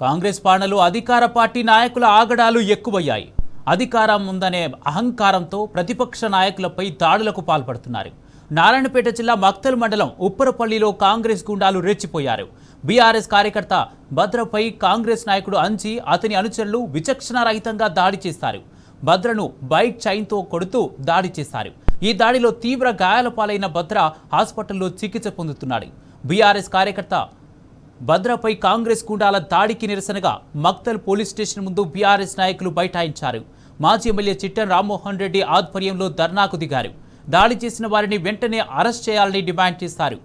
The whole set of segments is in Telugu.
కాంగ్రెస్ పాలనలో అధికార పార్టీ నాయకుల ఆగడాలు ఎక్కువయ్యాయి. అధికారం ఉందనే అహంకారంతో ప్రతిపక్ష నాయకులపై దాడులకు పాల్పడుతున్నారు. నారాయణపేట జిల్లా మక్తల్ మండలం ఉప్పరపల్లిలో కాంగ్రెస్ గుండాలు రెచ్చిపోయారు. బీఆర్ఎస్ కార్యకర్త భద్రపై కాంగ్రెస్ నాయకుడు అంచి అతని అనుచరులు విచక్షణారహితంగా దాడి చేశారు. భద్రను బైక్ చైన్తో కొడుతూ దాడి చేశారు. ఈ దాడిలో తీవ్ర గాయాల పాలైన భద్ర హాస్పిటల్లో చికిత్స పొందుతున్నాడు. బీఆర్ఎస్ కార్యకర్త భద్రపై కాంగ్రెస్ గుండాల దాడికి నిరసనగా మక్తల్ పోలీస్ స్టేషన్ ముందు బీఆర్ఎస్ నాయకులు బైఠాయించారు. మాజీ ఎమ్మెల్యే చిట్టెం రామ్మోహన్ రెడ్డి ఆధ్వర్యంలో ధర్నాకు దిగారు. దాడి చేసిన వారిని వెంటనే అరెస్ట్ చేయాలని డిమాండ్ చేశారు.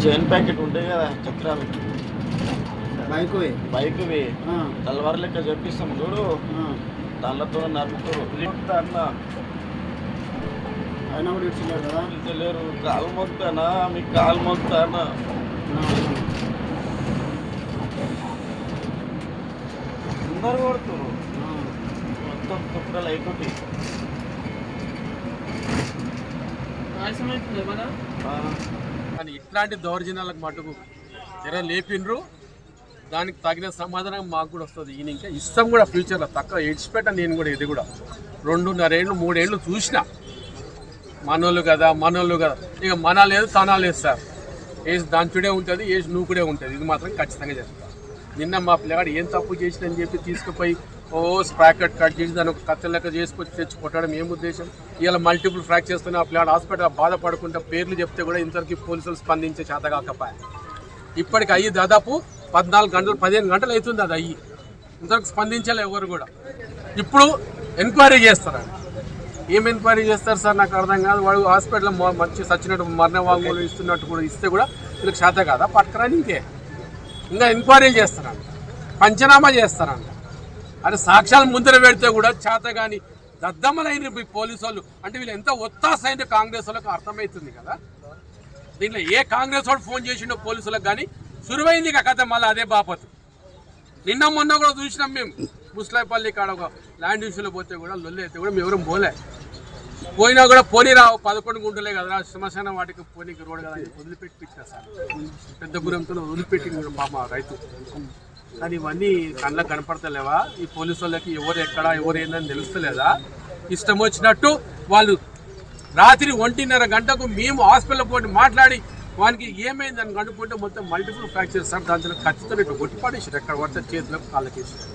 చైన్ ప్యాకెట్ ఉంటాయి కదా చక్రాలు బైక్ తలవారు లెక్క చెప్పిస్తాం చూడు, దానితో నరుకుతారు అన్న. ఆయన కూడా ఇచ్చినారు కదా, తెలియరు. కాలు మొక్తానా, మీకు కాలు మొక్తానా? అందరు కొడుతురు మొత్తం తుక్కలు అయిపోయి. కానీ ఇట్లాంటి దౌర్జన్యాలకు మటుకు తెర లేపిండ్రు. దానికి తగిన సమాధానం మాకు కూడా వస్తుంది. ఈయన ఇంకా ఇష్టం కూడా ఫ్యూచర్లో తక్కువ ఏడ్చిపెట్ట. నేను కూడా ఇది కూడా 2.5 ఏళ్ళు 3 ఏళ్ళు చూసిన. మనోళ్ళు కదా ఇక మన లేదు తనా లేదు సార్. ఏజ్ దాంచుడే ఉంటుంది, ఏజ్ నూకుడే ఉంటుంది. ఇది మాత్రం ఖచ్చితంగా చేస్తాను. నిన్న మా పిల్లగాడు ఏం తప్పు చేసిందని చెప్పి తీసుకుపోయి స్ప్రాకెట్ కట్ చేసి దాన్ని ఒక కత్తి లెక్క చేసుకొచ్చి తెచ్చి కొట్టడం ఏం ఉద్దేశం? ఇలా మల్టిపుల్ ఫ్రాక్చర్స్ ఆ పిల్లగాడు హాస్పిటల్ బాధపడుకుంటే పేర్లు చెప్తే కూడా ఇంతవరకు పోలీసులు స్పందించే చేత కాకపోయా. ఇప్పటికి అయ్యి దాదాపు 14 గంటలు 15 గంటలు అవుతుంది. అది అయ్యి ఇంతవరకు స్పందించాలి ఎవరు కూడా. ఇప్పుడు ఎంక్వైరీ చేస్తారండి. ఏం ఎంక్వైరీ చేస్తారు సార్ నాకు అర్థం కాదు. వాడు హాస్పిటల్లో మంచి సచ్చినట్టు మరణ వాంగ్మూలం ఇస్తున్నట్టు కూడా ఇస్తే కూడా వీళ్ళకి చేత కాదా? పట్టుకురాని ఇంకా ఎంక్వైరీ చేస్తారంట, పంచనామా చేస్తారంట. అరే సాక్ష్యాలు ముందర పెడితే కూడా చేత కానీ దద్దమ్మలైన పోలీసు వాళ్ళు అంటే వీళ్ళు ఎంత ఒత్తాసైన కాంగ్రెస్ వాళ్ళకి అర్థమవుతుంది కదా. దీంట్లో ఏ కాంగ్రెస్ వాడు ఫోన్ చేసిండో పోలీసులకు కానీ సురువైంది కథ. మళ్ళీ అదే బాపతు. నిన్న మొన్న కూడా చూసినాం మేము. ముస్లాయిపల్లి కాడ ఒక ల్యాండ్ ఇష్యూలో పోతే కూడా లొల్లి అయితే కూడా మేము ఎవరం పోయినా కూడా పోనీరావు 11 గుంటలే కదా శ్మశాన వాటికి పోనీకి రోడ్ కదా వదిలిపెట్టించిన సార్. పెద్ద గురంతో వదిలిపెట్టి పాప రైతు. కానీ ఇవన్నీ కళ్ళకు కనపడతలేవా? ఈ పోలీసు వాళ్ళకి ఎవరు ఎక్కడ ఎవరు ఏందని తెలుస్తలేదా? ఇష్టం వచ్చినట్టు వాళ్ళు రాత్రి 1:30 గంటకు మేము హాస్పిటల్ పోటీ మాట్లాడి వానికి ఏమైందని కనుక్కుంటే మొత్తం మల్టిపుల్ ఫ్రాక్చర్స్ సార్. దాంట్లో ఖచ్చితంగా కొట్టి పడేసారు. ఎక్కడ పడితే చేతులకు కాళ్ళకేసారు.